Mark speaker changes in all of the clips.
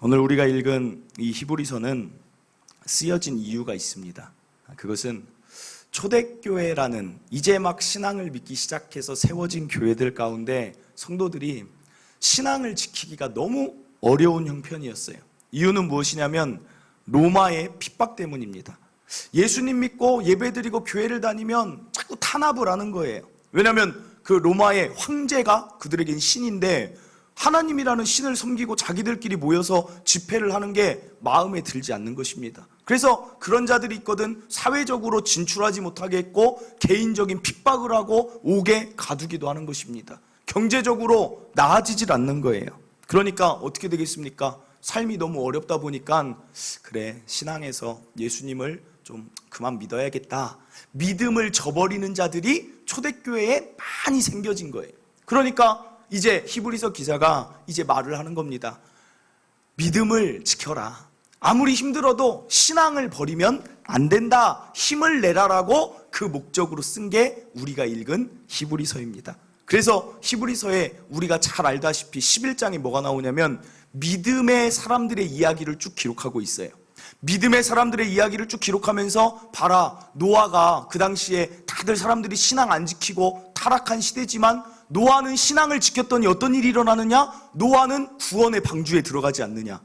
Speaker 1: 오늘 우리가 읽은 이 히브리서는 쓰여진 이유가 있습니다. 그것은 초대교회라는 이제 막 신앙을 믿기 시작해서 세워진 교회들 가운데 성도들이 신앙을 지키기가 너무 어려운 형편이었어요. 이유는 무엇이냐면 로마의 핍박 때문입니다. 예수님 믿고 예배드리고 교회를 다니면 자꾸 탄압을 하는 거예요. 왜냐하면 그 로마의 황제가 그들에겐 신인데 하나님이라는 신을 섬기고 자기들끼리 모여서 집회를 하는 게 마음에 들지 않는 것입니다. 그래서 그런 자들이 있거든 사회적으로 진출하지 못하게 했고 개인적인 핍박을 하고 옥에 가두기도 하는 것입니다. 경제적으로 나아지질 않는 거예요. 그러니까 어떻게 되겠습니까? 삶이 너무 어렵다 보니까 그래, 신앙에서 예수님을 좀 그만 믿어야겠다. 믿음을 저버리는 자들이 초대교회에 많이 생겨진 거예요. 그러니까 이제 히브리서 기자가 이제 말을 하는 겁니다. 믿음을 지켜라. 아무리 힘들어도 신앙을 버리면 안 된다. 힘을 내라라고 그 목적으로 쓴 게 우리가 읽은 히브리서입니다. 그래서 히브리서에 우리가 잘 알다시피 11장에 뭐가 나오냐면 믿음의 사람들의 이야기를 쭉 기록하고 있어요. 믿음의 사람들의 이야기를 쭉 기록하면서 봐라, 노아가 그 당시에 다들 사람들이 신앙 안 지키고 타락한 시대지만 노아는 신앙을 지켰더니 어떤 일이 일어나느냐? 노아는 구원의 방주에 들어가지 않느냐?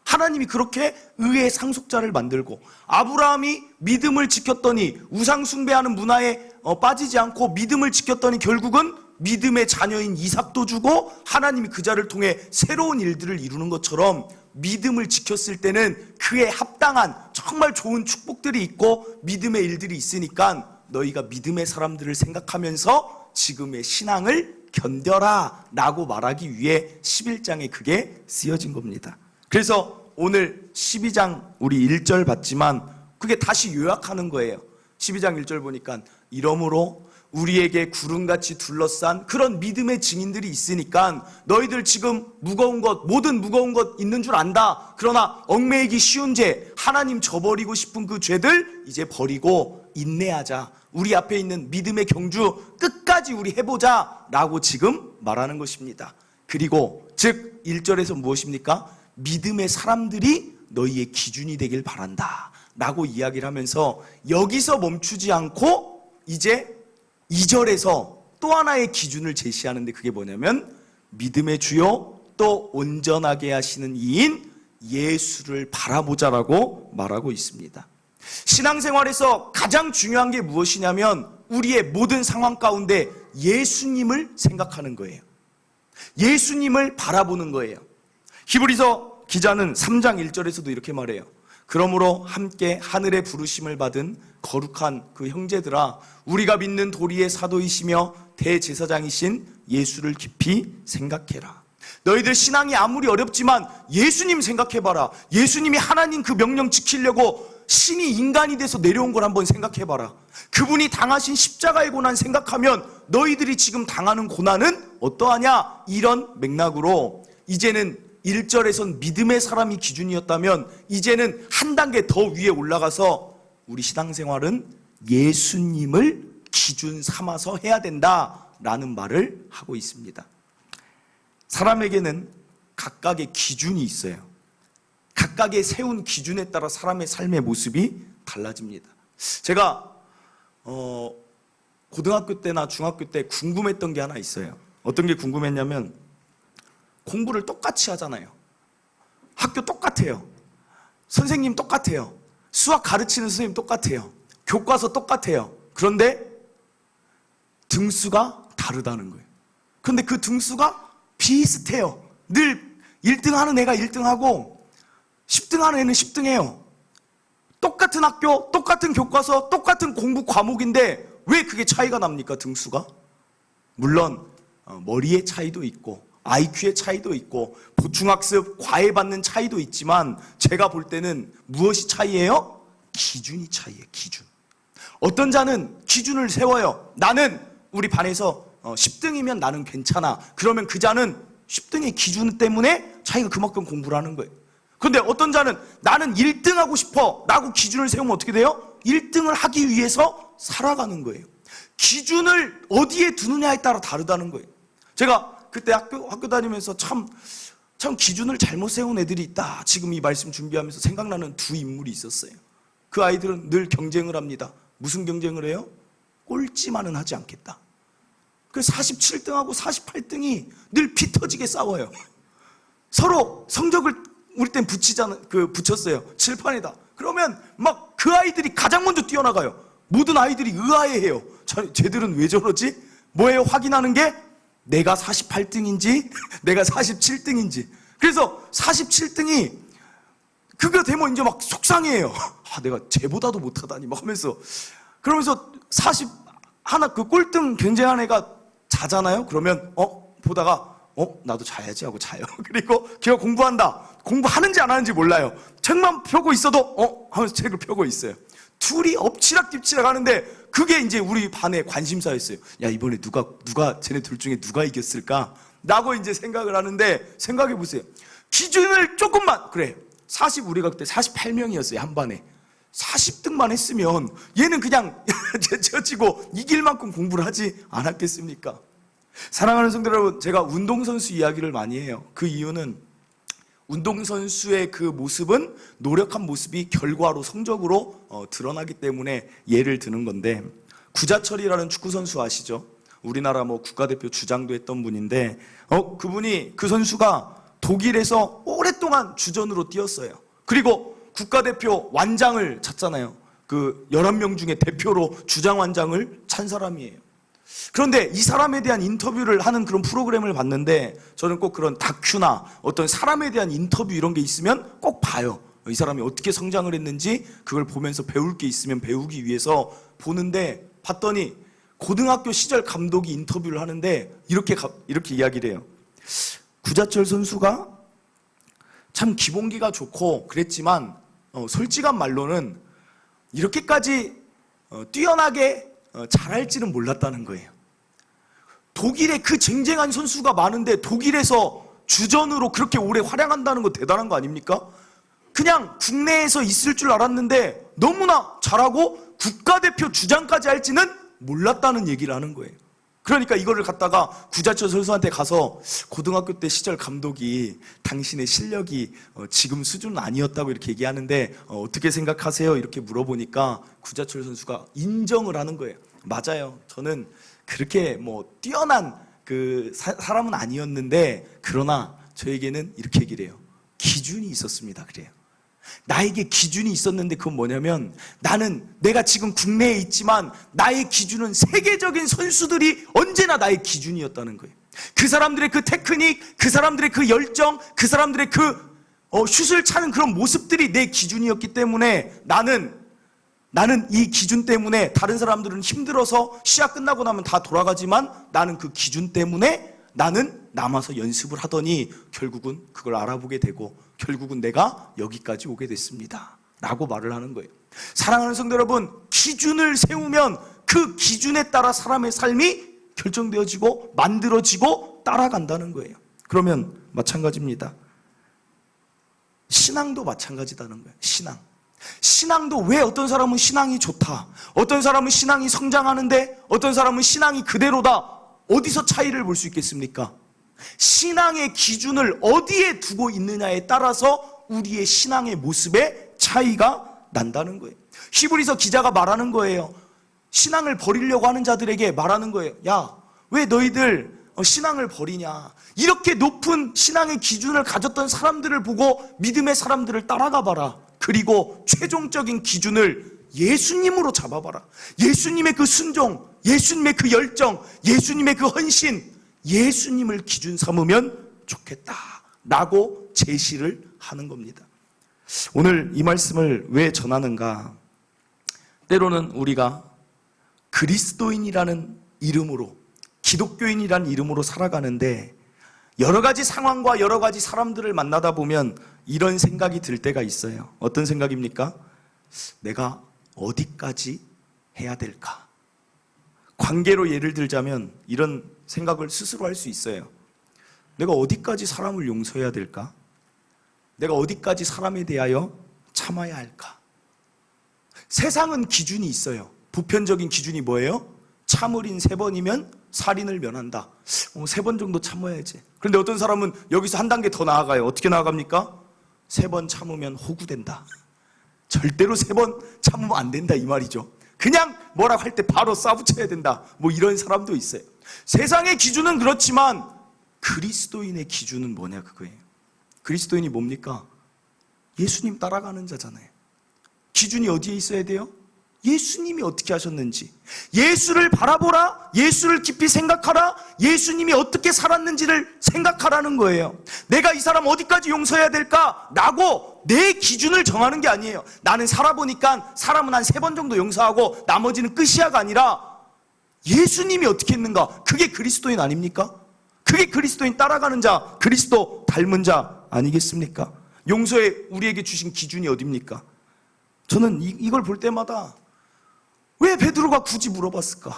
Speaker 1: 하나님이 그렇게 의의 상속자를 만들고 아브라함이 믿음을 지켰더니 우상 숭배하는 문화에 빠지지 않고 믿음을 지켰더니 결국은 믿음의 자녀인 이삭도 주고 하나님이 그 자를 통해 새로운 일들을 이루는 것처럼 믿음을 지켰을 때는 그에 합당한 정말 좋은 축복들이 있고 믿음의 일들이 있으니까 너희가 믿음의 사람들을 생각하면서 지금의 신앙을 견뎌라 라고 말하기 위해 11장에 그게 쓰여진 겁니다. 그래서 오늘 12장 우리 1절 봤지만 그게 다시 요약하는 거예요. 12장 1절 보니까 이러므로 우리에게 구름같이 둘러싼 그런 믿음의 증인들이 있으니까 너희들 지금 무거운 것, 모든 무거운 것 있는 줄 안다. 그러나 얽매이기 쉬운 죄, 하나님 저버리고 싶은 그 죄들 이제 버리고 인내하자. 우리 앞에 있는 믿음의 경주 끝까지 우리 해보자 라고 지금 말하는 것입니다. 그리고 즉 1절에서 무엇입니까? 믿음의 사람들이 너희의 기준이 되길 바란다 라고 이야기를 하면서 여기서 멈추지 않고 이제 2절에서 또 하나의 기준을 제시하는데 그게 뭐냐면 믿음의 주요 또 온전하게 하시는 이인 예수를 바라보자라고 말하고 있습니다. 신앙생활에서 가장 중요한 게 무엇이냐면 우리의 모든 상황 가운데 예수님을 생각하는 거예요. 예수님을 바라보는 거예요. 히브리서 기자는 3장 1절에서도 이렇게 말해요. 그러므로 함께 하늘의 부르심을 받은 거룩한 그 형제들아, 우리가 믿는 도리의 사도이시며 대제사장이신 예수를 깊이 생각해라. 너희들 신앙이 아무리 어렵지만 예수님 생각해봐라. 예수님이 하나님 그 명령 지키려고 신이 인간이 돼서 내려온 걸 한번 생각해봐라. 그분이 당하신 십자가의 고난 생각하면 너희들이 지금 당하는 고난은 어떠하냐? 이런 맥락으로 이제는 1절에선 믿음의 사람이 기준이었다면 이제는 한 단계 더 위에 올라가서 우리 신앙생활은 예수님을 기준 삼아서 해야 된다라는 말을 하고 있습니다. 사람에게는 각각의 기준이 있어요. 각각의 세운 기준에 따라 사람의 삶의 모습이 달라집니다. 제가 고등학교 때나 중학교 때 궁금했던 게 하나 있어요. 어떤 게 궁금했냐면 공부를 똑같이 하잖아요. 학교 똑같아요. 선생님 똑같아요. 수학 가르치는 선생님 똑같아요. 교과서 똑같아요. 그런데 등수가 다르다는 거예요. 그런데 그 등수가 비슷해요. 늘 1등하는 애가 1등하고 10등하는 애는 10등해요. 똑같은 학교, 똑같은 교과서, 똑같은 공부 과목인데 왜 그게 차이가 납니까? 등수가? 물론 머리의 차이도 있고 IQ의 차이도 있고 보충학습, 과외 받는 차이도 있지만 제가 볼 때는 무엇이 차이예요? 기준이 차이예요. 기준. 어떤 자는 기준을 세워요. 나는 우리 반에서 10등이면 나는 괜찮아. 그러면 그 자는 10등의 기준 때문에 자기가 그만큼 공부를 하는 거예요. 그런데 어떤 자는 나는 1등 하고 싶어 라고 기준을 세우면 어떻게 돼요? 1등을 하기 위해서 살아가는 거예요. 기준을 어디에 두느냐에 따라 다르다는 거예요. 제가 그때 학교 다니면서 참 참 기준을 잘못 세운 애들이 있다. 지금 이 말씀 준비하면서 생각나는 두 인물이 있었어요. 그 아이들은 늘 경쟁을 합니다. 무슨 경쟁을 해요? 꼴찌만은 하지 않겠다. 그 47등하고 48등이 늘 피 터지게 싸워요. 서로 성적을 우리 땐 붙였어요. 칠판에다. 그러면 막 그 아이들이 가장 먼저 뛰어나가요. 모든 아이들이 의아해해요. 쟤들은 왜 저러지? 뭐예요? 확인하는 게 내가 48등인지 내가 47등인지. 그래서 47등이 그거 되면 이제 막 속상해요. 내가 쟤보다도 못하다니 막 하면서. 그러면서 그 꼴등 경쟁한 애가 자잖아요. 그러면 보다가 나도 자야지 하고 자요. 그리고 걔가 공부한다. 공부하는지 안 하는지 몰라요. 책만 펴고 있어도 하면서 책을 펴고 있어요. 둘이 엎치락뒤치락 하는데 그게 이제 우리 반의 관심사였어요. 야, 이번에 누가 쟤네 둘 중에 누가 이겼을까? 라고 이제 생각을 하는데, 생각해 보세요. 기준을 조금만, 그래. 우리가 그때 48명이었어요, 한 반에. 40등만 했으면 얘는 그냥 제쳐지고 이길 만큼 공부를 하지 않았겠습니까? 사랑하는 성도 여러분, 제가 운동선수 이야기를 많이 해요. 그 이유는 운동선수의 그 모습은 노력한 모습이 결과로 성적으로 드러나기 때문에 예를 드는 건데, 구자철이라는 축구선수 아시죠? 우리나라 국가대표 주장도 했던 분인데 그 선수가 독일에서 오랫동안 주전으로 뛰었어요. 그리고 국가대표 완장을 찼잖아요. 그 11명 중에 대표로 주장 완장을 찬 사람이에요. 그런데 이 사람에 대한 인터뷰를 하는 그런 프로그램을 봤는데, 저는 꼭 그런 다큐나 어떤 사람에 대한 인터뷰 이런 게 있으면 꼭 봐요. 이 사람이 어떻게 성장을 했는지 그걸 보면서 배울 게 있으면 배우기 위해서 보는데, 봤더니 고등학교 시절 감독이 인터뷰를 하는데 이렇게 이야기를 해요. 구자철 선수가 참 기본기가 좋고 그랬지만 솔직한 말로는 이렇게까지 뛰어나게 잘할지는 몰랐다는 거예요. 독일에 그 쟁쟁한 선수가 많은데 독일에서 주전으로 그렇게 오래 활약한다는 거 대단한 거 아닙니까? 그냥 국내에서 있을 줄 알았는데 너무나 잘하고 국가대표 주장까지 할지는 몰랐다는 얘기를 하는 거예요. 그러니까 이거를 갖다가 구자철 선수한테 가서 고등학교 때 시절 감독이 당신의 실력이 지금 수준은 아니었다고 이렇게 얘기하는데 어떻게 생각하세요? 이렇게 물어보니까 구자철 선수가 인정을 하는 거예요. 맞아요. 저는 그렇게 뛰어난 사람은 아니었는데, 그러나 저에게는 이렇게 얘기를 해요. 기준이 있었습니다. 그래요. 나에게 기준이 있었는데 그건 뭐냐면, 내가 지금 국내에 있지만 나의 기준은 세계적인 선수들이 언제나 나의 기준이었다는 거예요. 그 사람들의 그 테크닉, 그 사람들의 그 열정, 그 사람들의 그 슛을 차는 그런 모습들이 내 기준이었기 때문에 나는 이 기준 때문에, 다른 사람들은 힘들어서 시합 끝나고 나면 다 돌아가지만 나는 그 기준 때문에 나는 남아서 연습을 하더니 결국은 그걸 알아보게 되고 결국은 내가 여기까지 오게 됐습니다 라고 말을 하는 거예요. 사랑하는 성도 여러분, 기준을 세우면 그 기준에 따라 사람의 삶이 결정되어지고 만들어지고 따라간다는 거예요. 그러면 마찬가지입니다. 신앙도 마찬가지다는 거예요. 신앙도 왜 어떤 사람은 신앙이 좋다, 어떤 사람은 신앙이 성장하는데 어떤 사람은 신앙이 그대로다, 어디서 차이를 볼 수 있겠습니까? 신앙의 기준을 어디에 두고 있느냐에 따라서 우리의 신앙의 모습에 차이가 난다는 거예요. 히브리서 기자가 말하는 거예요. 신앙을 버리려고 하는 자들에게 말하는 거예요. 야, 왜 너희들 신앙을 버리냐? 이렇게 높은 신앙의 기준을 가졌던 사람들을 보고 믿음의 사람들을 따라가 봐라. 그리고 최종적인 기준을 예수님으로 잡아봐라. 예수님의 그 순종, 예수님의 그 열정, 예수님의 그 헌신, 예수님을 기준 삼으면 좋겠다라고 제시를 하는 겁니다. 오늘 이 말씀을 왜 전하는가? 때로는 우리가 그리스도인이라는 이름으로, 기독교인이라는 이름으로 살아가는데 여러 가지 상황과 여러 가지 사람들을 만나다 보면 이런 생각이 들 때가 있어요. 어떤 생각입니까? 내가 어디까지 해야 될까? 관계로 예를 들자면 이런 생각을 스스로 할 수 있어요. 내가 어디까지 사람을 용서해야 될까? 내가 어디까지 사람에 대하여 참아야 할까? 세상은 기준이 있어요. 보편적인 기준이 뭐예요? 참을인 3번이면 살인을 면한다. 3번 정도 참아야지. 그런데 어떤 사람은 여기서 한 단계 더 나아가요. 어떻게 나아갑니까? 3번 참으면 호구된다. 절대로 3번 참으면 안 된다 이 말이죠. 그냥 뭐라고 할 때 바로 싸붙여야 된다. 뭐 이런 사람도 있어요. 세상의 기준은 그렇지만 그리스도인의 기준은 뭐냐 그거예요. 그리스도인이 뭡니까? 예수님 따라가는 자잖아요. 기준이 어디에 있어야 돼요? 예수님이 어떻게 하셨는지, 예수를 바라보라, 예수를 깊이 생각하라, 예수님이 어떻게 살았는지를 생각하라는 거예요. 내가 이 사람 어디까지 용서해야 될까? 라고 내 기준을 정하는 게 아니에요. 나는 살아보니까 사람은 한 3번 정도 용서하고 나머지는 끝이야가 아니라 예수님이 어떻게 했는가? 그게 그리스도인 아닙니까? 그게 그리스도인 따라가는 자, 그리스도 닮은 자 아니겠습니까? 용서에 우리에게 주신 기준이 어딥니까? 저는 이걸 볼 때마다 왜 베드로가 굳이 물어봤을까?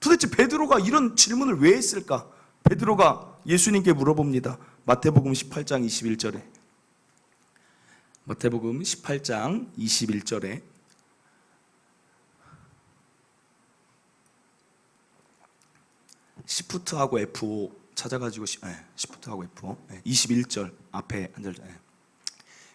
Speaker 1: 도대체 베드로가 이런 질문을 왜 했을까? 베드로가 예수님께 물어봅니다. 마태복음 18장 21절에. 마태복음 18장 21절에 시프트하고 F5 찾아가지고 시프트하고 F5 21절 앞에 한 절.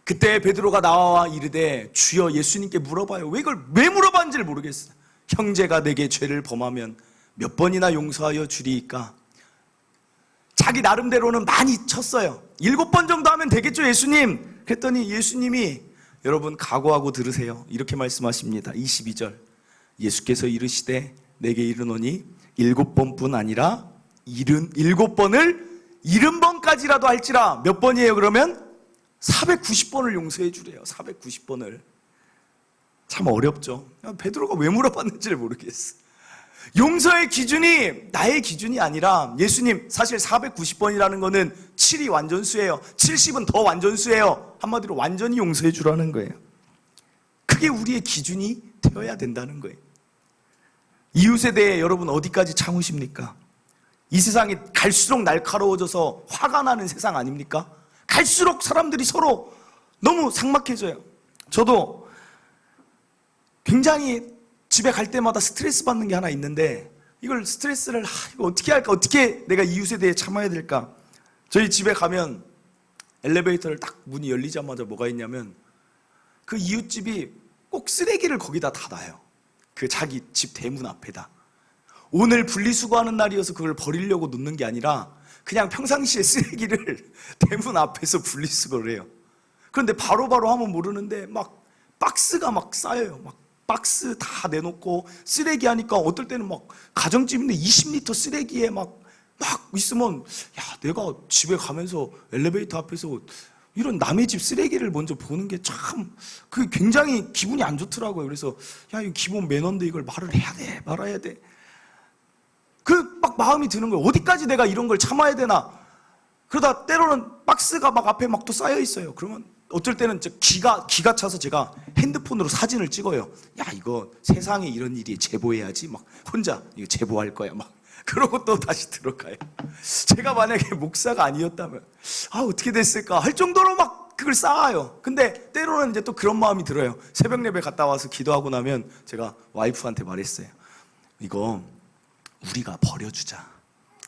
Speaker 1: 그때 베드로가 나와 이르되 주여 예수님께 물어봐요. 왜 이걸 왜 물어봤는지를 모르겠어요. 형제가 내게 죄를 범하면 몇 번이나 용서하여 주리이까? 자기 나름대로는 많이 쳤어요. 7번 정도 하면 되겠죠 예수님? 그랬더니 예수님이 여러분 각오하고 들으세요. 이렇게 말씀하십니다. 22절 예수께서 이르시되 내게 이르노니 7번뿐 아니라 7번을 70번까지라도 할지라. 몇 번이에요 그러면? 490번을 용서해 주래요. 490번을. 참 어렵죠. 베드로가 왜 물어봤는지를 모르겠어. 용서의 기준이 나의 기준이 아니라 예수님 사실 490번이라는 거는 7이 완전수예요. 70은 더 완전수예요. 한마디로 완전히 용서해 주라는 거예요. 그게 우리의 기준이 되어야 된다는 거예요. 이웃에 대해 여러분 어디까지 참으십니까? 이 세상이 갈수록 날카로워져서 화가 나는 세상 아닙니까? 갈수록 사람들이 서로 너무 삭막해져요. 저도 굉장히 집에 갈 때마다 스트레스 받는 게 하나 있는데 이걸 스트레스를 이거 어떻게 할까? 어떻게 내가 이웃에 대해 참아야 될까? 저희 집에 가면 엘리베이터를 딱 문이 열리자마자 뭐가 있냐면 그 이웃집이 꼭 쓰레기를 거기다 놔요. 그 자기 집 대문 앞에다. 오늘 분리수거하는 날이어서 그걸 버리려고 놓는 게 아니라 그냥 평상시에 쓰레기를 대문 앞에서 분리수거를 해요. 그런데 바로바로 하면 모르는데 막 박스가 막 쌓여요. 막 박스 다 내놓고 쓰레기 하니까 어떨 때는 막 가정집인데 20리터 쓰레기에 막 있으면 야 내가 집에 가면서 엘리베이터 앞에서 이런 남의 집 쓰레기를 먼저 보는 게 참 그 굉장히 기분이 안 좋더라고요. 그래서 야 이거 기본 매너인데 이걸 말을 해야 돼 말아야 돼. 그 막 마음이 드는 거예요. 어디까지 내가 이런 걸 참아야 되나. 그러다 때로는 박스가 막 앞에 막 또 쌓여 있어요. 그러면 어떨 때는 기가 차서 제가 핸드폰으로 사진을 찍어요. 야 이거 세상에 이런 일이 제보해야지. 막 혼자 이거 제보할 거야 막. 그러고 또 다시 들어가요. 제가 만약에 목사가 아니었다면 어떻게 됐을까 할 정도로 막 그걸 쌓아요. 근데 때로는 이제 또 그런 마음이 들어요. 새벽 예배 갔다 와서 기도하고 나면 제가 와이프한테 말했어요. 이거 우리가 버려주자.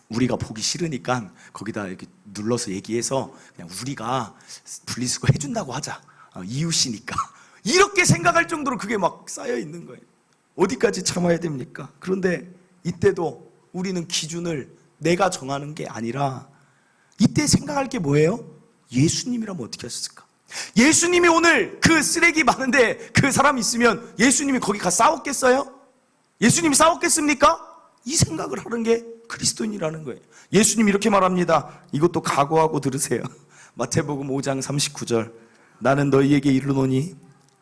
Speaker 1: 우리가 보기 싫으니까 거기다 이렇게 눌러서 얘기해서 그냥 우리가 분리수거 해준다고 하자. 이웃이니까. 이렇게 생각할 정도로 그게 막 쌓여 있는 거예요. 어디까지 참아야 됩니까? 그런데 이때도 우리는 기준을 내가 정하는 게 아니라 이때 생각할 게 뭐예요? 예수님이라면 어떻게 하셨을까? 예수님이 오늘 그 쓰레기 많은데 그 사람 있으면 예수님이 거기 가서 싸웠겠어요? 예수님이 싸웠겠습니까? 이 생각을 하는 게 그리스도인이라는 거예요. 예수님이 이렇게 말합니다. 이것도 각오하고 들으세요. 마태복음 5장 39절 나는 너희에게 이르노니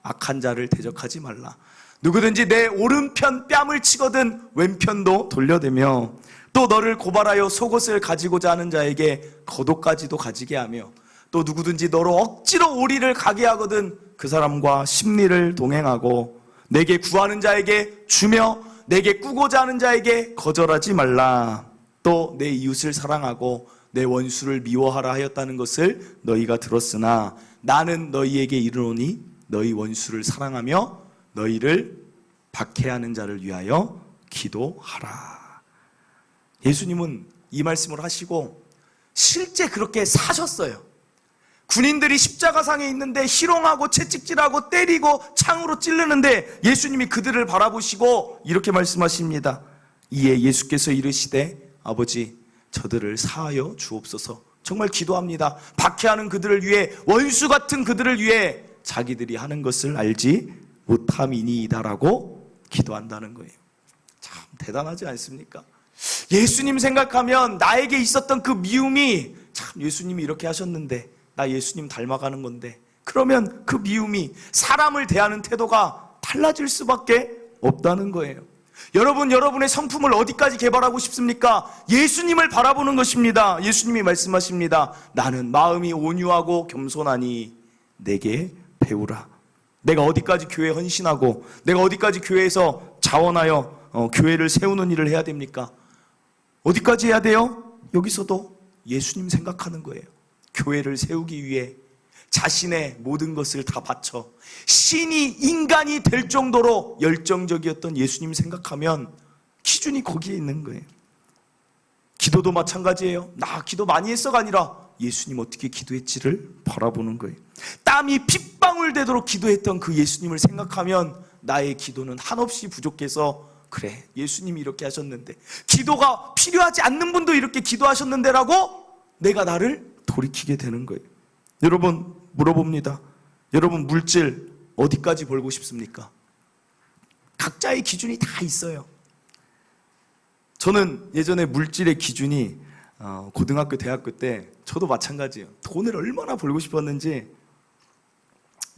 Speaker 1: 악한 자를 대적하지 말라. 누구든지 내 오른편 뺨을 치거든 왼편도 돌려대며 또 너를 고발하여 속옷을 가지고자 하는 자에게 겉옷까지도 가지게 하며 또 누구든지 너로 억지로 오리를 가게 하거든 그 사람과 심리를 동행하고 내게 구하는 자에게 주며 내게 꾸고자 하는 자에게 거절하지 말라. 또 내 이웃을 사랑하고 내 원수를 미워하라 하였다는 것을 너희가 들었으나 나는 너희에게 이르노니 너희 원수를 사랑하며 너희를 박해하는 자를 위하여 기도하라. 예수님은 이 말씀을 하시고 실제 그렇게 사셨어요. 군인들이 십자가상에 있는데 희롱하고 채찍질하고 때리고 창으로 찌르는데 예수님이 그들을 바라보시고 이렇게 말씀하십니다. 이에 예수께서 이르시되 아버지 저들을 사하여 주옵소서. 정말 기도합니다. 박해하는 그들을 위해, 원수 같은 그들을 위해 자기들이 하는 것을 알지 못함이니이다라고 기도한다는 거예요. 참 대단하지 않습니까? 예수님 생각하면 나에게 있었던 그 미움이, 참 예수님이 이렇게 하셨는데 나 예수님 닮아가는 건데, 그러면 그 미움이, 사람을 대하는 태도가 달라질 수밖에 없다는 거예요. 여러분, 여러분의 성품을 어디까지 개발하고 싶습니까? 예수님을 바라보는 것입니다. 예수님이 말씀하십니다. 나는 마음이 온유하고 겸손하니 내게 배우라. 내가 어디까지 교회에 헌신하고 내가 어디까지 교회에서 자원하여 교회를 세우는 일을 해야 됩니까? 어디까지 해야 돼요? 여기서도 예수님 생각하는 거예요. 교회를 세우기 위해 자신의 모든 것을 다 바쳐 신이 인간이 될 정도로 열정적이었던 예수님 생각하면 기준이 거기에 있는 거예요. 기도도 마찬가지예요. 나 기도 많이 했어가 아니라 예수님 어떻게 기도했지를 바라보는 거예요. 땀이 핏방울 되도록 기도했던 그 예수님을 생각하면 나의 기도는 한없이 부족해서, 그래 예수님이 이렇게 하셨는데, 기도가 필요하지 않는 분도 이렇게 기도하셨는데라고 내가 나를 돌이키게 되는 거예요. 여러분 물어봅니다. 여러분 물질 어디까지 벌고 싶습니까? 각자의 기준이 다 있어요. 저는 예전에 물질의 기준이 고등학교, 대학교 때 저도 마찬가지예요. 돈을 얼마나 벌고 싶었는지.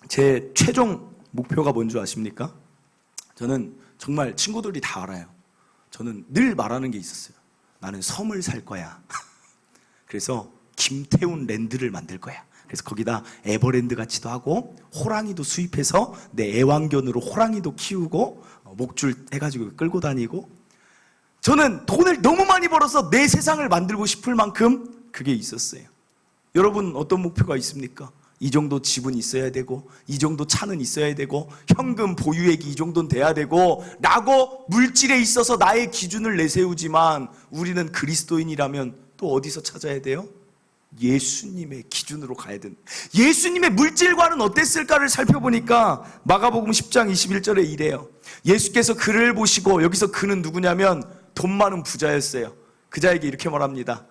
Speaker 1: 제 최종 목표가 뭔지 아십니까? 저는 정말 친구들이 다 알아요. 저는 늘 말하는 게 있었어요. 나는 섬을 살 거야. 그래서 김태훈 랜드를 만들 거야. 그래서 거기다 에버랜드 같이도 하고 호랑이도 수입해서 내 애완견으로 호랑이도 키우고 목줄 해가지고 끌고 다니고, 저는 돈을 너무 많이 벌어서 내 세상을 만들고 싶을 만큼 그게 있었어요. 여러분 어떤 목표가 있습니까? 이 정도 집은 있어야 되고, 이 정도 차는 있어야 되고, 현금 보유액이 이 정도는 돼야 되고 라고 물질에 있어서 나의 기준을 내세우지만, 우리는 그리스도인이라면 또 어디서 찾아야 돼요? 예수님의 기준으로 가야 된다. 예수님의 물질과는 어땠을까를 살펴보니까 마가복음 10장 21절에 이래요. 예수께서 그를 보시고, 여기서 그는 누구냐면 돈 많은 부자였어요. 그 자에게 이렇게 말합니다.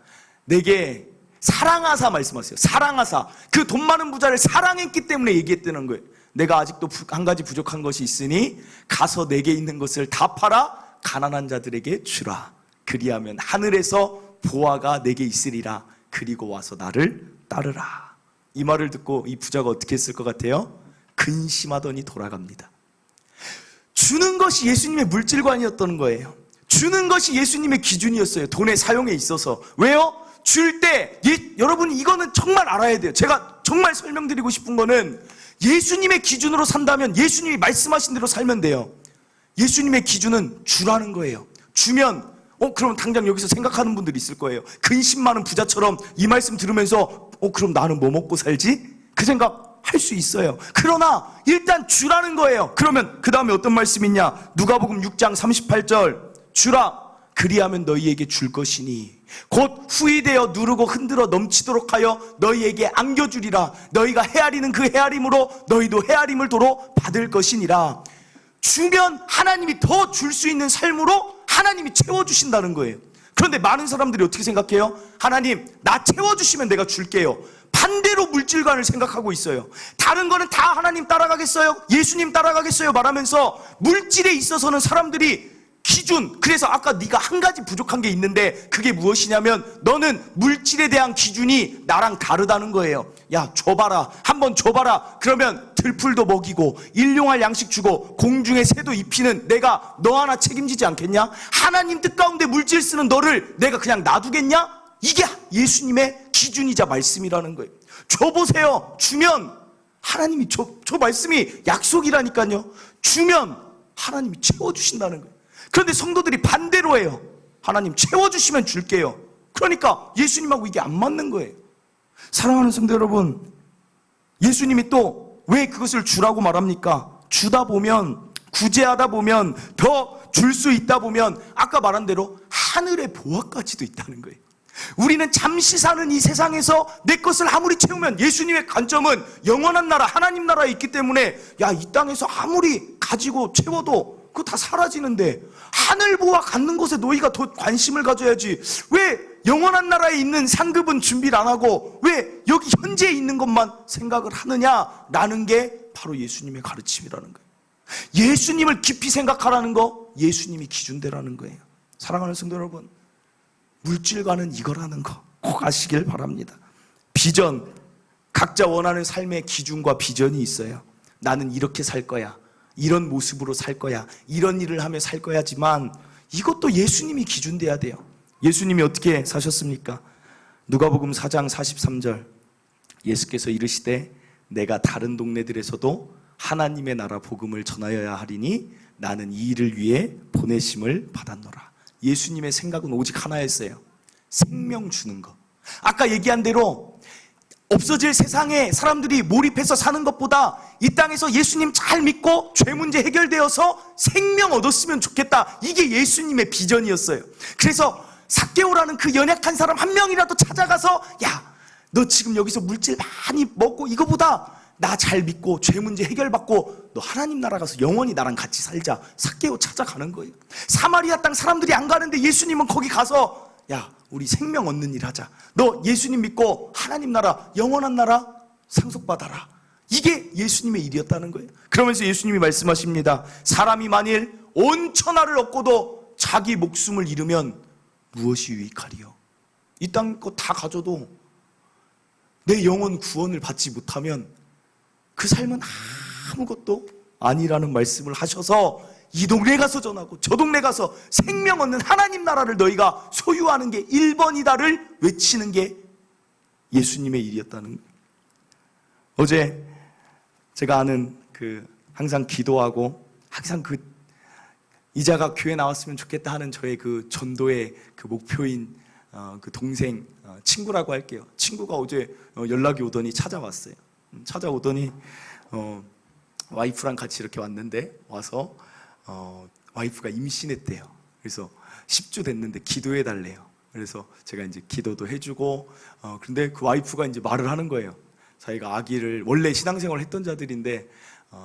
Speaker 1: 내게 사랑하사 말씀하세요. 사랑하사. 그 돈 많은 부자를 사랑했기 때문에 얘기했다는 거예요. 내가 아직도 한 가지 부족한 것이 있으니 가서 내게 있는 것을 다 팔아 가난한 자들에게 주라. 그리하면 하늘에서 보화가 내게 있으리라. 그리고 와서 나를 따르라. 이 말을 듣고 이 부자가 어떻게 했을 것 같아요? 근심하더니 돌아갑니다. 주는 것이 예수님의 물질관이었던 거예요. 주는 것이 예수님의 기준이었어요. 돈의 사용에 있어서. 왜요? 줄 때, 여러분 이거는 정말 알아야 돼요. 제가 정말 설명드리고 싶은 거는, 예수님의 기준으로 산다면 예수님이 말씀하신 대로 살면 돼요. 예수님의 기준은 주라는 거예요. 주면 그럼 당장 여기서 생각하는 분들이 있을 거예요. 근심 많은 부자처럼 이 말씀 들으면서 그럼 나는 뭐 먹고 살지? 그 생각 할 수 있어요. 그러나 일단 주라는 거예요. 그러면 그 다음에 어떤 말씀이 있냐? 누가복음 6장 38절 주라 그리하면 너희에게 줄 것이니 곧 후이되어 누르고 흔들어 넘치도록 하여 너희에게 안겨주리라. 너희가 헤아리는 그 헤아림으로 너희도 헤아림을 도로 받을 것이니라. 주면 하나님이 더 줄 수 있는 삶으로 하나님이 채워주신다는 거예요. 그런데 많은 사람들이 어떻게 생각해요? 하나님 나 채워주시면 내가 줄게요. 반대로 물질관을 생각하고 있어요. 다른 거는 다 하나님 따라가겠어요? 예수님 따라가겠어요? 말하면서 물질에 있어서는 사람들이 기준, 그래서 아까 네가 한 가지 부족한 게 있는데 그게 무엇이냐면 너는 물질에 대한 기준이 나랑 다르다는 거예요. 야 줘봐라, 한번 줘봐라. 그러면 들풀도 먹이고 일용할 양식 주고 공중의 새도 입히는 내가 너 하나 책임지지 않겠냐? 하나님 뜻 가운데 물질 쓰는 너를 내가 그냥 놔두겠냐? 이게 예수님의 기준이자 말씀이라는 거예요. 줘보세요. 주면 하나님이 저 말씀이 약속이라니까요. 주면 하나님이 채워주신다는 거예요. 그런데 성도들이 반대로 해요. 하나님 채워주시면 줄게요. 그러니까 예수님하고 이게 안 맞는 거예요. 사랑하는 성도 여러분, 예수님이 또 왜 그것을 주라고 말합니까? 주다 보면, 구제하다 보면 더 줄 수 있다 보면 아까 말한 대로 하늘의 보화까지도 있다는 거예요. 우리는 잠시 사는 이 세상에서 내 것을 아무리 채우면, 예수님의 관점은 영원한 나라, 하나님 나라에 있기 때문에 야, 이 땅에서 아무리 가지고 채워도 그거 다 사라지는데 하늘 보화 갖는 것에 너희가 더 관심을 가져야지. 왜 영원한 나라에 있는 상급은 준비를 안 하고 왜 여기 현재에 있는 것만 생각을 하느냐라는 게 바로 예수님의 가르침이라는 거예요. 예수님을 깊이 생각하라는 거, 예수님이 기준대라는 거예요. 사랑하는 성도 여러분, 물질과는 이거라는 거 꼭 아시길 바랍니다. 비전, 각자 원하는 삶의 기준과 비전이 있어요. 나는 이렇게 살 거야, 이런 모습으로 살 거야, 이런 일을 하며 살 거야지만 이것도 예수님이 기준돼야 돼요. 예수님이 어떻게 사셨습니까? 누가복음 4장 43절, 예수께서 이르시되 내가 다른 동네들에서도 하나님의 나라 복음을 전하여야 하리니 나는 이 일을 위해 보내심을 받았노라. 예수님의 생각은 오직 하나였어요. 생명 주는 것. 아까 얘기한 대로 없어질 세상에 사람들이 몰입해서 사는 것보다 이 땅에서 예수님 잘 믿고 죄 문제 해결되어서 생명 얻었으면 좋겠다. 이게 예수님의 비전이었어요. 그래서 삭개오라는 그 연약한 사람 한 명이라도 찾아가서 야, 너 지금 여기서 물질 많이 먹고 이거보다 나 잘 믿고 죄 문제 해결받고 너 하나님 나라 가서 영원히 나랑 같이 살자. 삭개오 찾아가는 거예요. 사마리아 땅 사람들이 안 가는데 예수님은 거기 가서 야, 우리 생명 얻는 일 하자. 너 예수님 믿고 하나님 나라, 영원한 나라 상속받아라. 이게 예수님의 일이었다는 거예요. 그러면서 예수님이 말씀하십니다. 사람이 만일 온 천하를 얻고도 자기 목숨을 잃으면 무엇이 유익하리요? 이 땅 거 다 가져도 내 영혼 구원을 받지 못하면 그 삶은 아무것도 아니라는 말씀을 하셔서 이 동네 가서 전하고 저 동네 가서 생명 얻는 하나님 나라를 너희가 소유하는 게 1번이다를 외치는 게 예수님의 일이었다는 거예요. 어제 제가 아는 항상 기도하고 항상 이자가 교회 나왔으면 좋겠다 하는 저의 그 전도의 목표인 그 동생, 친구라고 할게요. 친구가 어제 연락이 오더니 찾아왔어요. 찾아오더니 와이프랑 같이 이렇게 왔는데 와서 와이프가 임신했대요. 그래서 10주 됐는데 기도해 달래요. 그래서 제가 이제 기도도 해주고 그런데 그 와이프가 이제 말을 하는 거예요. 자기가 아기를 원래 신앙생활 했던 자들인데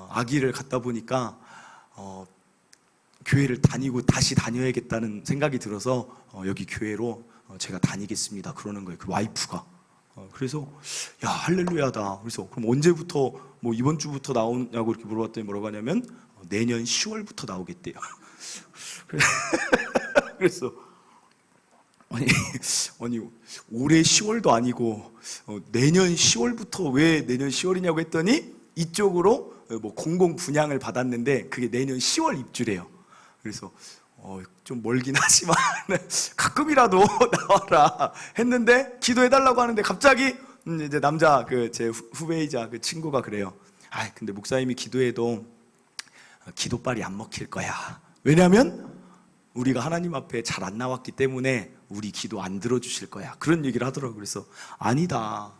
Speaker 1: 아기를 갖다 보니까 교회를 다니고 다시 다녀야겠다는 생각이 들어서 여기 교회로 제가 다니겠습니다. 그러는 거예요. 그 와이프가. 그래서 야, 할렐루야다. 그래서 그럼 언제부터 뭐 이번 주부터 나오냐고 이렇게 물어봤더니 뭐라고 하냐면 내년 10월부터 나오겠대요. 그래서 아니 올해 10월도 아니고 내년 10월부터 왜 내년 10월이냐고 했더니 이쪽으로 뭐 공공 분양을 받았는데 그게 내년 10월 입주래요. 그래서 좀 멀긴 하지만 가끔이라도 나와라 했는데 기도해달라고 하는데 갑자기 이제 남자 제 후배이자 그 친구가 그래요. 아, 근데 목사님이 기도해도 기도빨이 안 먹힐 거야. 왜냐하면 우리가 하나님 앞에 잘 안 나왔기 때문에 우리 기도 안 들어주실 거야. 그런 얘기를 하더라고요. 그래서 아니다.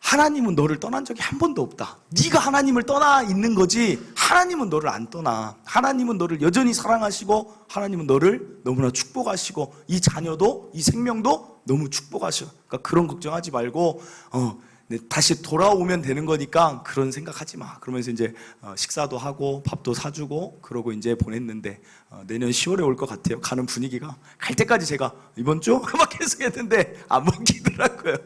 Speaker 1: 하나님은 너를 떠난 적이 한 번도 없다. 네가 하나님을 떠나 있는 거지 하나님은 너를 안 떠나. 하나님은 너를 여전히 사랑하시고 하나님은 너를 너무나 축복하시고 이 자녀도 이 생명도 너무 축복하셔. 그러니까 그런 걱정하지 말고 다시 돌아오면 되는 거니까 그런 생각하지 마. 그러면서 이제 식사도 하고 밥도 사주고 그러고 이제 보냈는데 내년 10월에 올 것 같아요. 가는 분위기가. 갈 때까지 제가 이번 주 막 계속 했는데 안 먹히더라고요.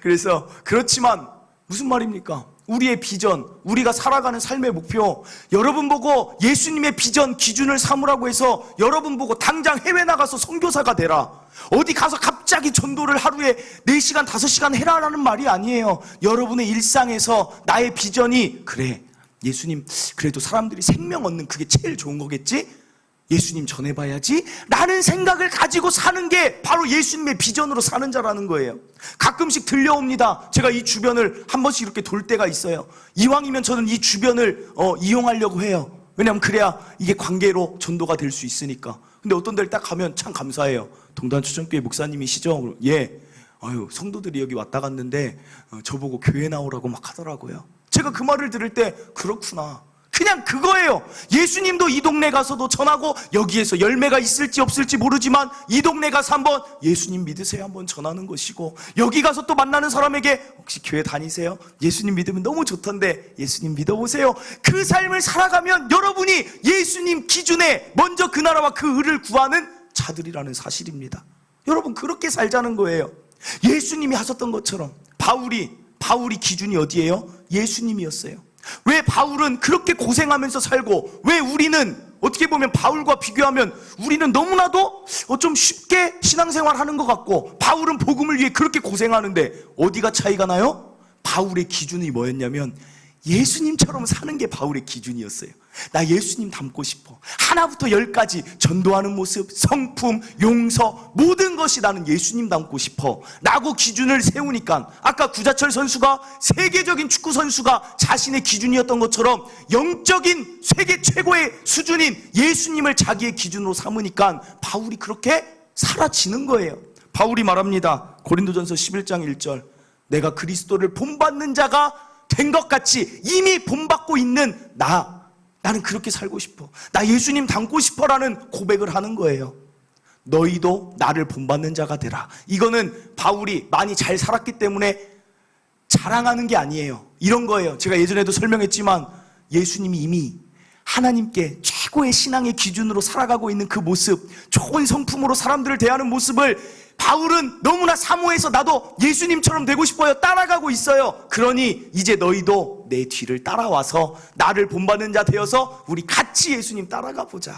Speaker 1: 그래서 그렇지만 무슨 말입니까? 우리의 비전, 우리가 살아가는 삶의 목표, 여러분 보고 예수님의 비전, 기준을 삼으라고 해서 여러분 보고 당장 해외 나가서 선교사가 되라, 어디 가서 갑자기 전도를 하루에 4시간, 5시간 해라라는 말이 아니에요. 여러분의 일상에서 나의 비전이 그래, 예수님 그래도 사람들이 생명 얻는 그게 제일 좋은 거겠지? 예수님 전해봐야지 라는 생각을 가지고 사는 게 바로 예수님의 비전으로 사는 자라는 거예요. 가끔씩 들려옵니다. 제가 이 주변을 한 번씩 이렇게 돌 때가 있어요. 이왕이면 저는 이 주변을 이용하려고 해요. 왜냐하면 그래야 이게 관계로 전도가 될 수 있으니까. 근데 어떤 데를 딱 가면 참 감사해요. 동단초청교회 목사님이시죠? 예. 아유, 성도들이 여기 왔다 갔는데 저보고 교회 나오라고 막 하더라고요. 제가 그 말을 들을 때 그렇구나. 그냥 그거예요. 예수님도 이 동네 가서도 전하고, 여기에서 열매가 있을지 없을지 모르지만 이 동네 가서 한번 예수님 믿으세요 한번 전하는 것이고, 여기 가서 또 만나는 사람에게 혹시 교회 다니세요? 예수님 믿으면 너무 좋던데 예수님 믿어보세요. 그 삶을 살아가면 여러분이 예수님 기준에 먼저 그 나라와 그 의를 구하는 자들이라는 사실입니다. 여러분, 그렇게 살자는 거예요. 예수님이 하셨던 것처럼. 바울이 기준이 어디예요? 예수님이었어요. 왜 바울은 그렇게 고생하면서 살고, 왜 우리는 어떻게 보면 바울과 비교하면 우리는 너무나도 좀 쉽게 신앙생활 하는 것 같고, 바울은 복음을 위해 그렇게 고생하는데 어디가 차이가 나요? 바울의 기준이 뭐였냐면 예수님처럼 사는 게 바울의 기준이었어요. 나 예수님 닮고 싶어. 하나부터 열까지 전도하는 모습, 성품, 용서, 모든 것이 나는 예수님 닮고 싶어 라고 기준을 세우니까, 아까 구자철 선수가 세계적인 축구 선수가 자신의 기준이었던 것처럼 영적인 세계 최고의 수준인 예수님을 자기의 기준으로 삼으니까 바울이 그렇게 사라지는 거예요. 바울이 말합니다. 고린도전서 11장 1절, 내가 그리스도를 본받는 자가 된 것 같이 이미 본받고 있는 나는 그렇게 살고 싶어. 나 예수님 닮고 싶어라는 고백을 하는 거예요. 너희도 나를 본받는 자가 되라. 이거는 바울이 많이 잘 살았기 때문에 자랑하는 게 아니에요. 이런 거예요. 제가 예전에도 설명했지만 예수님이 이미 하나님께 최고의 신앙의 기준으로 살아가고 있는 그 모습, 좋은 성품으로 사람들을 대하는 모습을 바울은 너무나 사모해서 나도 예수님처럼 되고 싶어요 따라가고 있어요. 그러니 이제 너희도 내 뒤를 따라와서 나를 본받는 자 되어서 우리 같이 예수님 따라가 보자,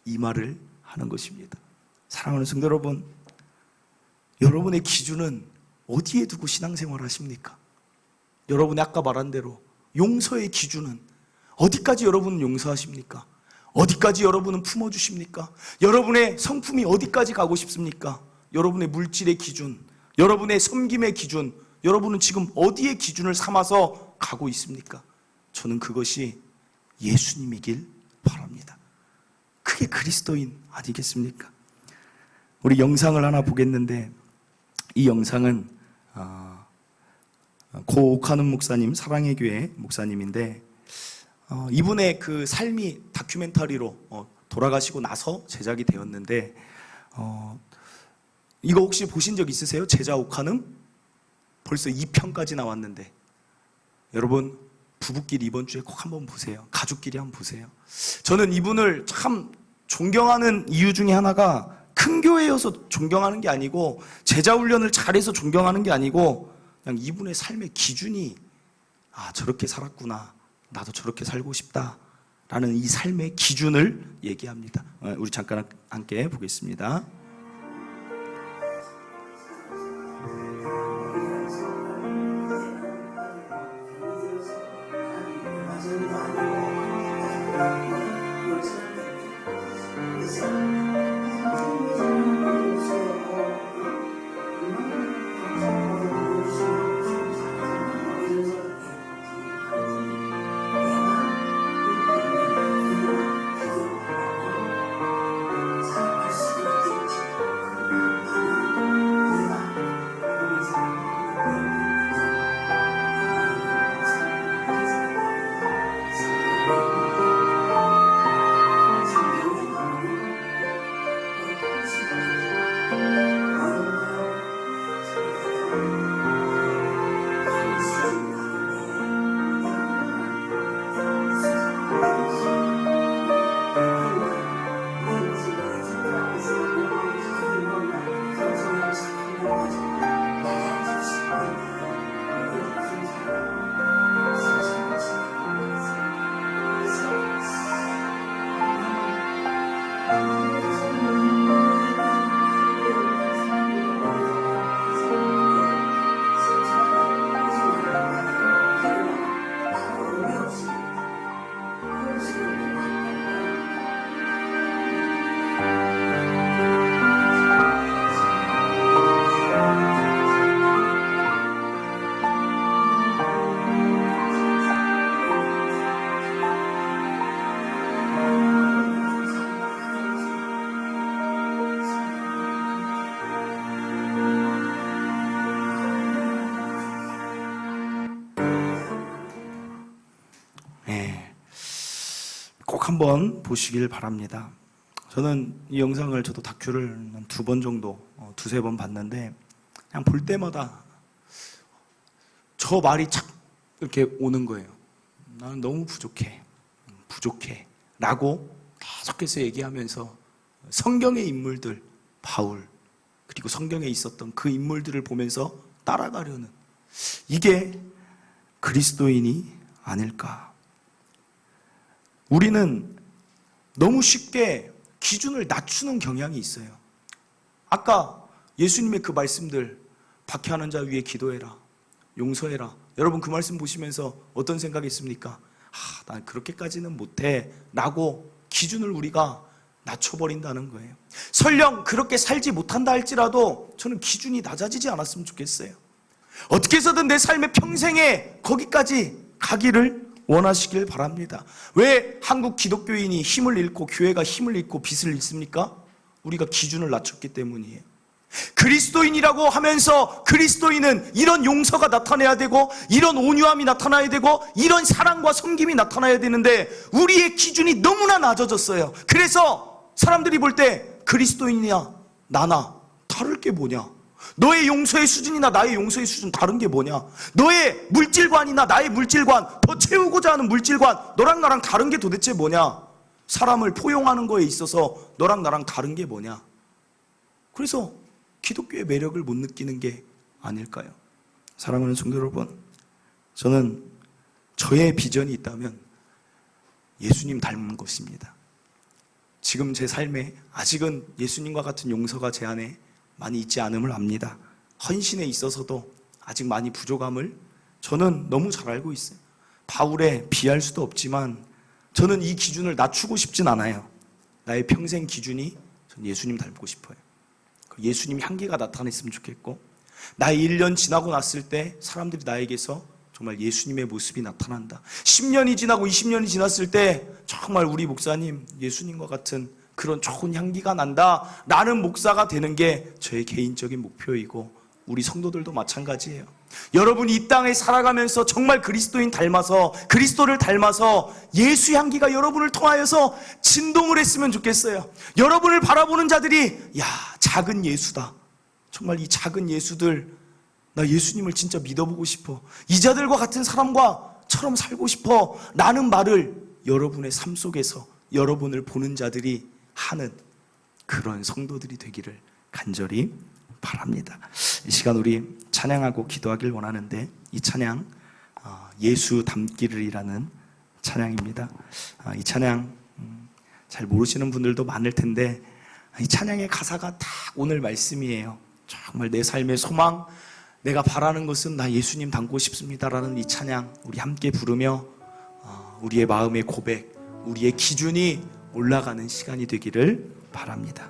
Speaker 1: 이 말을 하는 것입니다. 사랑하는 성도 여러분, 여러분의 기준은 어디에 두고 신앙생활 하십니까? 여러분이 아까 말한 대로 용서의 기준은 어디까지 여러분은 용서하십니까? 어디까지 여러분은 품어주십니까? 여러분의 성품이 어디까지 가고 싶습니까? 여러분의 물질의 기준, 여러분의 섬김의 기준, 여러분은 지금 어디에 기준을 삼아서 가고 있습니까? 저는 그것이 예수님이길 바랍니다. 그게 그리스도인 아니겠습니까? 우리 영상을 하나 보겠는데, 이 영상은 고 오카는 목사님, 사랑의 교회 목사님인데, 이분의 그 삶이 다큐멘터리로 돌아가시고 나서 제작이 되었는데, 이거 혹시 보신 적 있으세요? 제자 오카눔? 벌써 2편까지 나왔는데, 여러분 부부끼리 이번 주에 꼭 한번 보세요. 가족끼리 한번 보세요. 저는 이분을 참 존경하는 이유 중에 하나가, 큰 교회여서 존경하는 게 아니고, 제자 훈련을 잘해서 존경하는 게 아니고, 그냥 이분의 삶의 기준이 저렇게 살았구나, 나도 저렇게 살고 싶다 라는 이 삶의 기준을 얘기합니다. 우리 잠깐 함께 보겠습니다. 꼭 한번 보시길 바랍니다. 저는 이 영상을 저도 다큐를 한 2번 정도, 2-3번 봤는데 그냥 볼 때마다 저 말이 착 이렇게 오는 거예요. 나는 너무 부족해 라고 계속해서 얘기하면서 성경의 인물들, 바울, 그리고 성경에 있었던 그 인물들을 보면서 따라가려는, 이게 그리스도인이 아닐까. 우리는 너무 쉽게 기준을 낮추는 경향이 있어요. 아까 예수님의 그 말씀들, 박해하는 자 위에 기도해라, 용서해라, 여러분 그 말씀 보시면서 어떤 생각이 있습니까? 난 그렇게까지는 못해 라고 기준을 우리가 낮춰버린다는 거예요. 설령 그렇게 살지 못한다 할지라도 저는 기준이 낮아지지 않았으면 좋겠어요. 어떻게 해서든 내 삶의 평생에 거기까지 가기를 원하시길 바랍니다. 왜 한국 기독교인이 힘을 잃고 교회가 힘을 잃고 빛을 잃습니까? 우리가 기준을 낮췄기 때문이에요. 그리스도인이라고 하면서 그리스도인은 이런 용서가 나타나야 되고 이런 온유함이 나타나야 되고 이런 사랑과 섬김이 나타나야 되는데 우리의 기준이 너무나 낮아졌어요. 그래서 사람들이 볼 때 그리스도인이냐 나나 다를 게 뭐냐, 너의 용서의 수준이나 나의 용서의 수준 다른 게 뭐냐, 너의 물질관이나 나의 물질관, 더 채우고자 하는 물질관, 너랑 나랑 다른 게 도대체 뭐냐, 사람을 포용하는 거에 있어서 너랑 나랑 다른 게 뭐냐. 그래서 기독교의 매력을 못 느끼는 게 아닐까요? 사랑하는 성도 여러분, 저는 저의 비전이 있다면 예수님 닮은 것입니다. 지금 제 삶에 아직은 예수님과 같은 용서가 제 안에 많이 있지 않음을 압니다. 헌신에 있어서도 아직 많이 부족함을 저는 너무 잘 알고 있어요. 바울에 비할 수도 없지만 저는 이 기준을 낮추고 싶진 않아요. 나의 평생 기준이 전 예수님 닮고 싶어요. 예수님 향기가 나타냈으면 좋겠고, 나의 1년 지나고 났을 때 사람들이 나에게서 정말 예수님의 모습이 나타난다. 10년이 지나고 20년이 지났을 때 정말 우리 목사님 예수님과 같은 그런 좋은 향기가 난다 라는 목사가 되는 게 저의 개인적인 목표이고, 우리 성도들도 마찬가지예요. 여러분이 이 땅에 살아가면서 정말 그리스도인 닮아서, 그리스도를 닮아서 예수 향기가 여러분을 통하여서 진동을 했으면 좋겠어요. 여러분을 바라보는 자들이 야, 작은 예수다, 정말 이 작은 예수들, 나 예수님을 진짜 믿어보고 싶어, 이 자들과 같은 사람과처럼 살고 싶어 라는 말을 여러분의 삶 속에서 여러분을 보는 자들이 하는 그런 성도들이 되기를 간절히 바랍니다. 이 시간 우리 찬양하고 기도하길 원하는데, 이 찬양 예수 닮기를이라는 찬양입니다. 이 찬양 잘 모르시는 분들도 많을 텐데, 이 찬양의 가사가 다 오늘 말씀이에요. 정말 내 삶의 소망, 내가 바라는 것은 나 예수님 닮고 싶습니다라는 이 찬양 우리 함께 부르며 우리의 마음의 고백, 우리의 기준이 올라가는 시간이 되기를 바랍니다.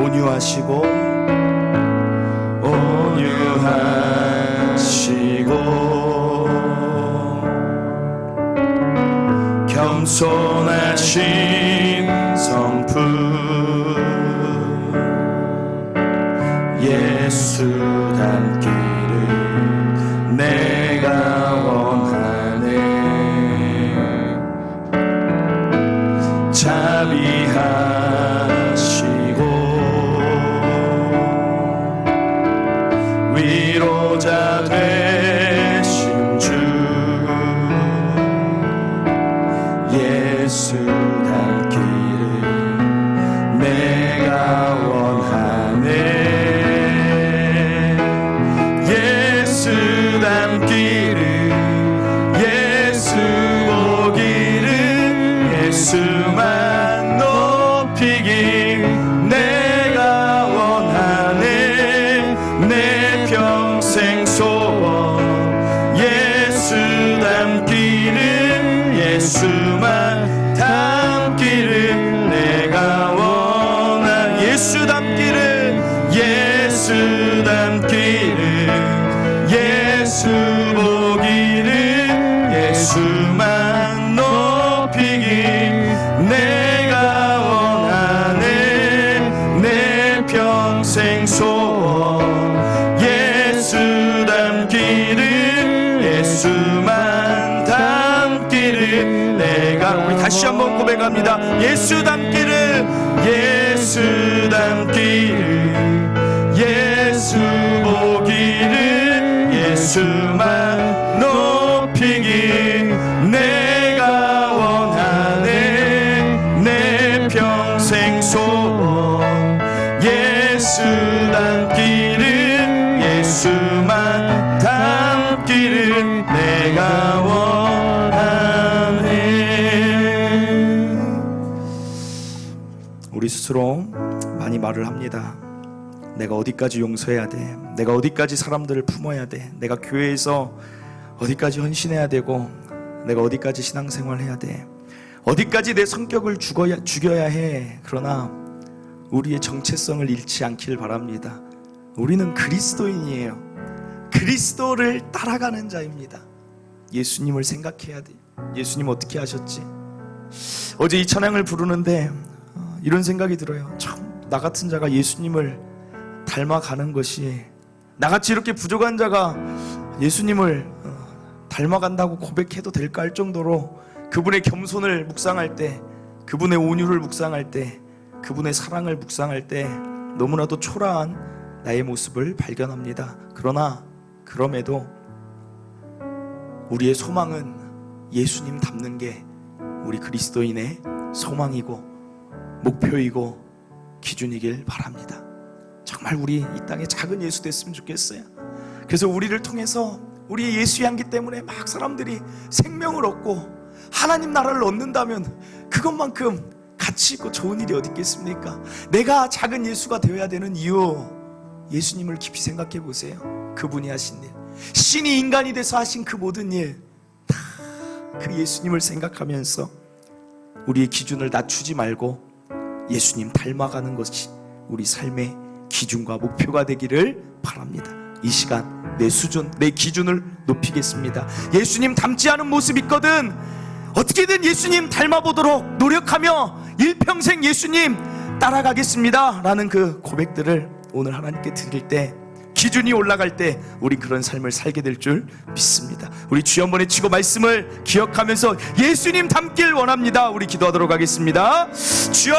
Speaker 1: 온유하시고 온유하시고 하신 성품 예수 닮기를 내가 원하네. 자비하시고 위로자 되신 주 예수 닮기를 내가 원하네. 예수 닮기를 예수 보기를 예수만 높이길 내가 원하네. 내 평생 소원 예수 닮기를 예수만 닮기를 내가 원하네. 예수 닮기를 예수 닮기를 예수 보기를 예수만 높이길 내가 원하네. 내 평생 소원 예수 닮기를 예수만 닮기를 내가. 우리 다시 한번 고백합니다. 예수 닮기를 예수 닮기를 예수 보기를 예수만 높이길 내가 원하네. 내 평생 소원 예수 닮기를 예수만 닮기를 내가 원하네. 우리 스스로 많이 말을 합니다. 내가 어디까지 용서해야 돼, 내가 어디까지 사람들을 품어야 돼, 내가 교회에서 어디까지 헌신해야 되고, 내가 어디까지 신앙생활 해야 돼, 어디까지 내 성격을 죽여야 해. 그러나 우리의 정체성을 잃지 않길 바랍니다. 우리는 그리스도인이에요. 그리스도를 따라가는 자입니다. 예수님을 생각해야 돼요. 예수님 어떻게 하셨지? 어제 이 찬양을 부르는데 이런 생각이 들어요. 참, 나 같은 자가 예수님을 닮아가는 것이, 나같이 이렇게 부족한 자가 예수님을 닮아간다고 고백해도 될까 할 정도로 그분의 겸손을 묵상할 때, 그분의 온유를 묵상할 때, 그분의 사랑을 묵상할 때 너무나도 초라한 나의 모습을 발견합니다. 그럼에도 우리의 소망은 예수님 닮는 게 우리 그리스도인의 소망이고 목표이고 기준이길 바랍니다. 정말 우리 이 땅에 작은 예수 됐으면 좋겠어요. 그래서 우리를 통해서 우리의 예수의 향기 때문에 막 사람들이 생명을 얻고 하나님 나라를 얻는다면 그것만큼 가치 있고 좋은 일이 어디 있겠습니까? 내가 작은 예수가 되어야 되는 이유, 예수님을 깊이 생각해 보세요. 그분이 하신 일, 신이 인간이 돼서 하신 그 모든 일, 다 그 예수님을 생각하면서 우리의 기준을 낮추지 말고 예수님 닮아가는 것이 우리 삶의 기준과 목표가 되기를 바랍니다. 이 시간 내 수준, 내 기준을 높이겠습니다. 예수님 닮지 않은 모습 있거든, 어떻게든 예수님 닮아보도록 노력하며 일평생 예수님 따라가겠습니다 라는 그 고백들을 오늘 하나님께 드릴 때, 기준이 올라갈 때 우리 그런 삶을 살게 될 줄 믿습니다. 우리 주여 한번 외치고 말씀을 기억하면서 예수님 닮길 원합니다. 우리 기도하도록 하겠습니다. 주여